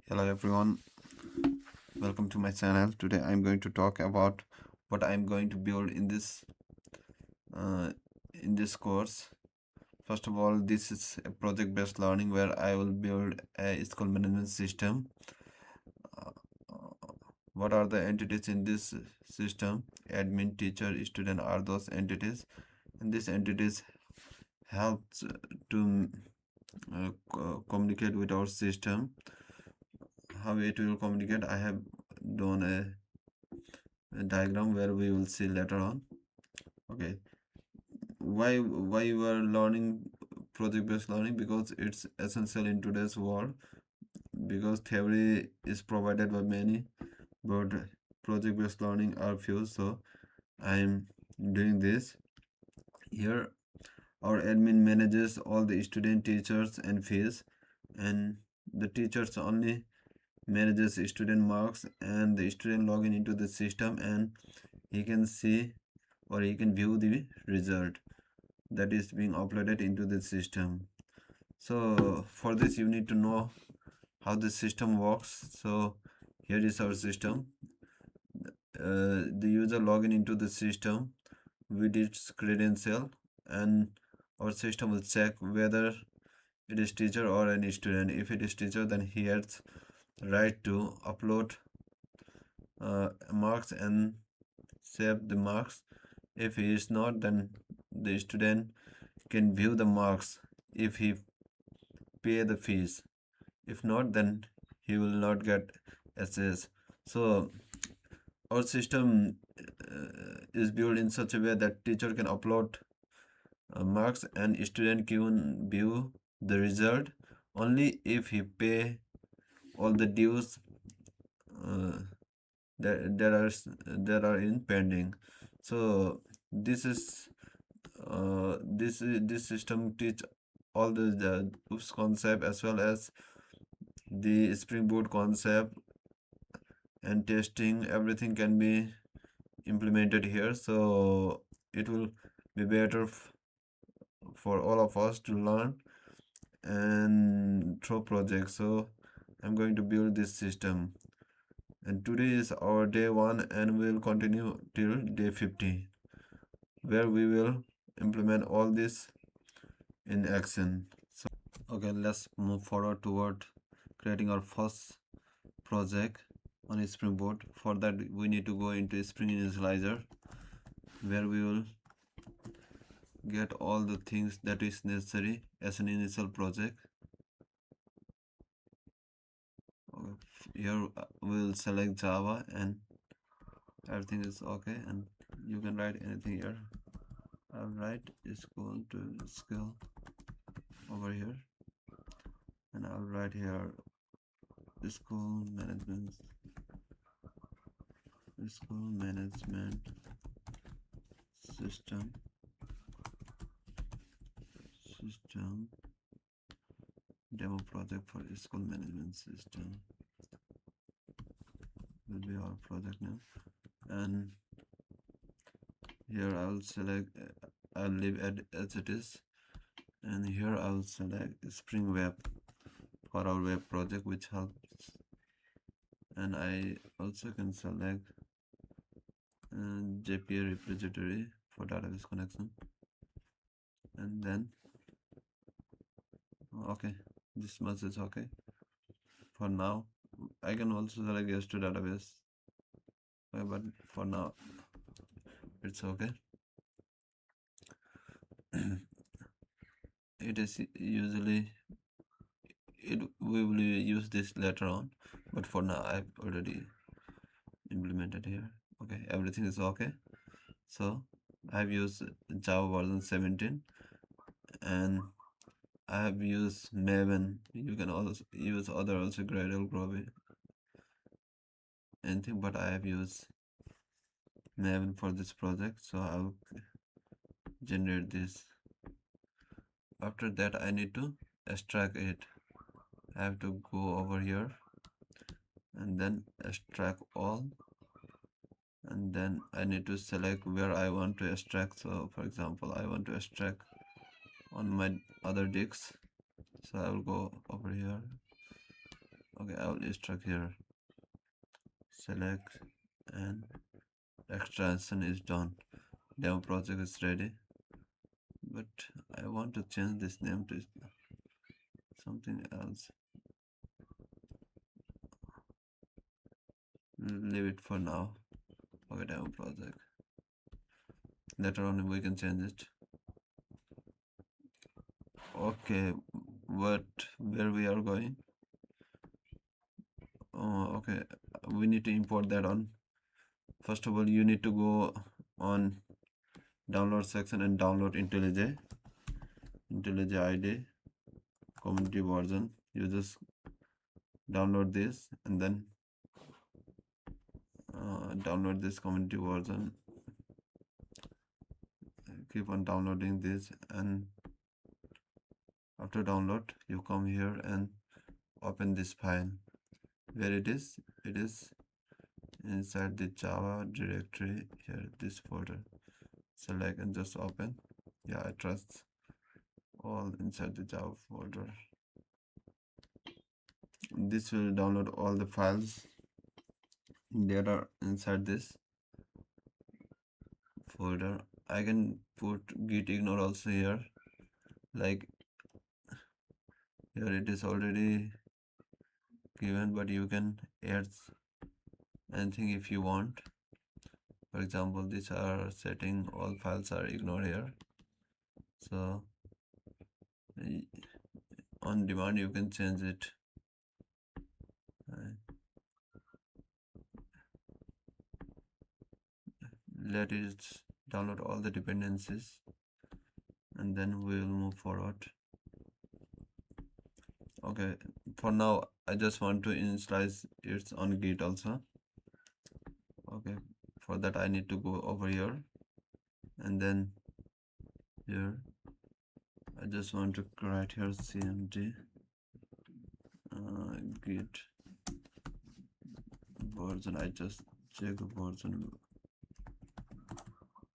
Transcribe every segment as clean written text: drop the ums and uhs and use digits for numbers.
Hello everyone, welcome to my channel. Today I'm going to talk about what I'm going to build uh, in this course. First of all, this is a project-based learning where I will build a school management system. Uh, what are the entities in this system? Admin, teacher, student are those entities, and these entities helps to communicate with our system. How it will communicate, I have done a diagram where we will see later on. Okay, why you are learning project-based learning? Because it's essential in today's world, because theory is provided by many, but project-based learning are few. So I'm doing this here. Our admin manages all the student, teachers and fees, and the teachers only manages student marks, and the student login into the system and he can see or he can view the result that is being uploaded into the system. So for this you need to know how the system works. So here is our system. The user login into the system with its credential, and our system will check whether it is teacher or any student. If it is teacher, then he has right to upload marks and save the marks. If he is not, then the student can view the marks if he pay the fees. If not, then he will not get SS. So our system is built in such a way that teacher can upload marks and student can view the result only if he pay all the dues uh, that are in pending. So this system teach all the OOPS concept as well as the Spring Boot concept and testing. Everything can be implemented here, so it will be better for all of us to learn and through projects. So I'm going to build this system, and today is our day 1 and we'll continue till day 50, where we will implement all this in action. So okay, let's move forward toward creating our first project on a Spring Boot. For that we need to go into Spring Initializr, where we will get all the things that is necessary as an initial project. Here we'll select Java and everything is okay, and you can write anything here. I'll write equal to skill over here, and I'll write here school management system demo project for school management system will be our project name. And here I'll select I'll leave it as it is, and here I'll select Spring Web for our web project, which helps. And I also can select JPA repository for database connection, and then okay, this much is okay for now. I can also select yes to database, but for now it's okay. It is usually we will use this later on, but for now I've already implemented here. Okay, everything is okay. So I've used Java version 17, and I have used Maven. You can also use other also Gradle, Groovy, anything, but I have used Maven for this project. So I'll generate this. After that I need to extract it. I have to go over here and then extract all, and then I need to select where I want to extract. So for example, I want to extract on my other disks, so I will go over here. Okay, I will extract here, select, and extraction is done. Demo project is ready, but I want to change this name to something else. Leave it for now. Okay, demo project. Later on we can change it. Okay, but where we are going? Oh, okay, we need to import that on. First of all, you need to go on download section and download IntelliJ ID community version. You just download this and then download this community version. Keep on downloading this, and after download you come here and open this file. Where it is inside the Java directory here, this folder. Select and just open. Yeah, I trust all inside the Java folder. This will download all the files that are inside this folder. I can put git ignore also here, like here it is already given, but you can add anything if you want. For example, these are setting all files are ignored here, so on demand you can change it. Let it download all the dependencies, and then we will move forward. Okay, for now I just want to initialize it on Git also. Okay, for that I need to go over here, and then here I just want to write here cmd git version. I just check the version.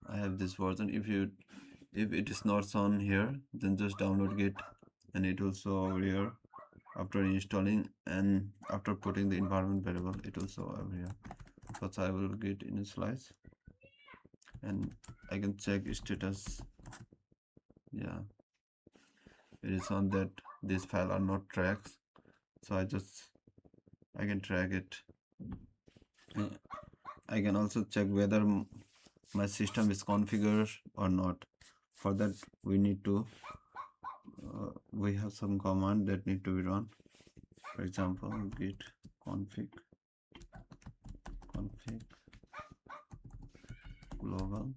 I have this version. If it is not shown here, then just download Git and it will show over here. After installing and after putting the environment variable, it will show over here. First I will git initialize and I can check status. Yeah, it is on that this file are not tracks, so I can track it. I can also check whether my system is configured or not. For that we need to we have some command that need to be run. For example, git config global.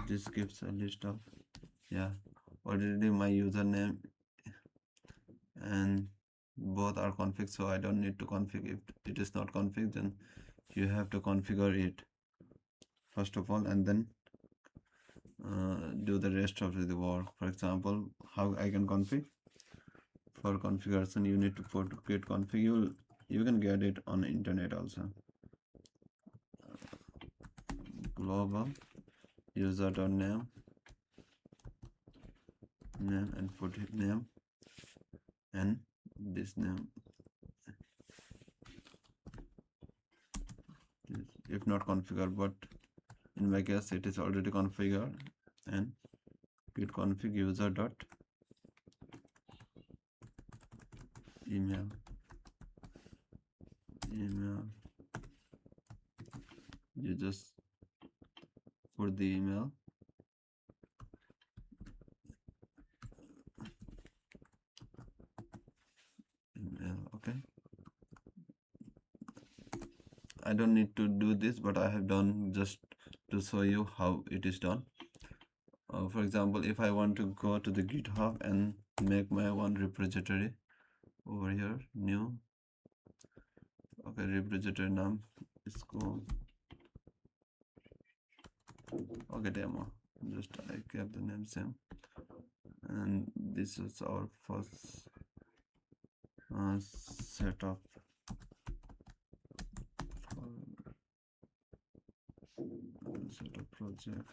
This gives a list of, yeah, already my username and both are config, so I don't need to config. If it is not config, then you have to configure it first of all, and then do the rest of the work. For example, how I can config. For configuration you need to put git config. You can get it on internet also. Global user.name name and put it name and this name. If not configured, but in my case it is already configured, and git config user dot email you just put the email. Okay, I don't need to do this, but I have done just to show you how it is done. For example, if I want to go to the GitHub and make my one repository over here, new. Okay, repository name is called, okay, demo. Just I kept the name same, and this is our first setup setup project.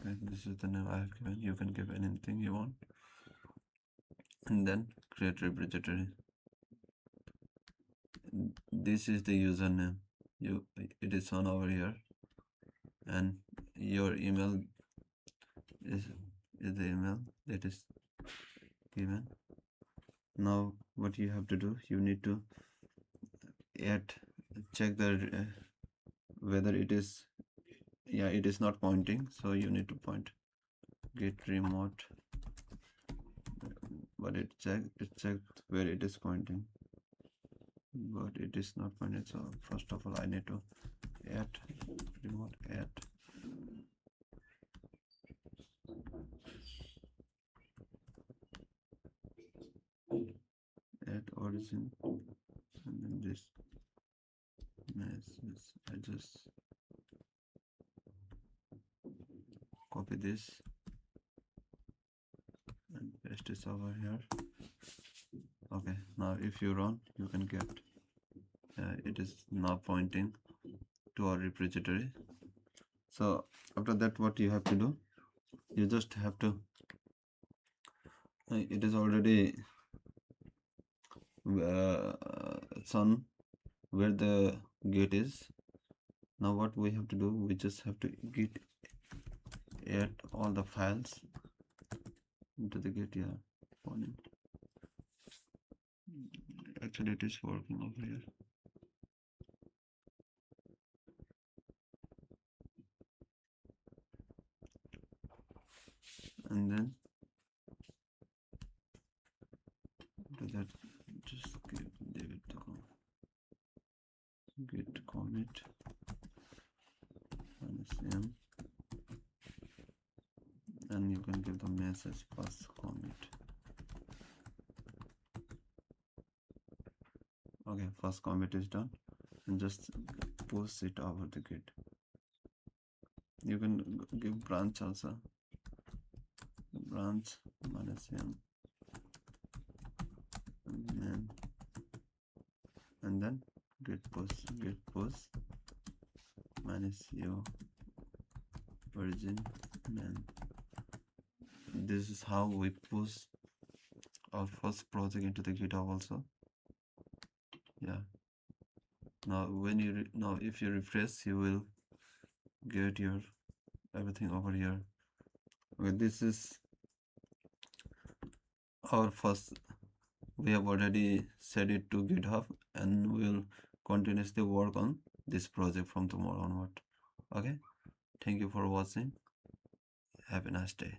Okay, this is the name I have given. You can give anything you want, and then create repository. This is the username. It is on over here, and your email is the email that is given. Now what you have to do, you need to check the whether it is, yeah, it is not pointing, so you need to point git remote, but it checked where it is pointing, but it is not pointing. So first of all I need to add remote add origin, and then this message, I just copy this and paste this over here. Okay, now if you run, you can get it is now pointing to our repository. So after that, what you have to do, you just have to it is already shown where the gate is. Now what we have to do, we just have to git add all the files into the git. Yeah, on it. Actually it is working over here. And then after that, just leave it to git commit -m, and you can give the message first commit. Okay, first commit is done, and just push it over the git. You can give branch also, branch -m, and then git push -u origin man. This is how we push our first project into the GitHub also. Yeah, now when you now if you refresh, you will get your everything over here. Okay, this is our first, we have already set it to GitHub, and we will continuously work on this project from tomorrow onward. Okay, thank you for watching. Have a nice day.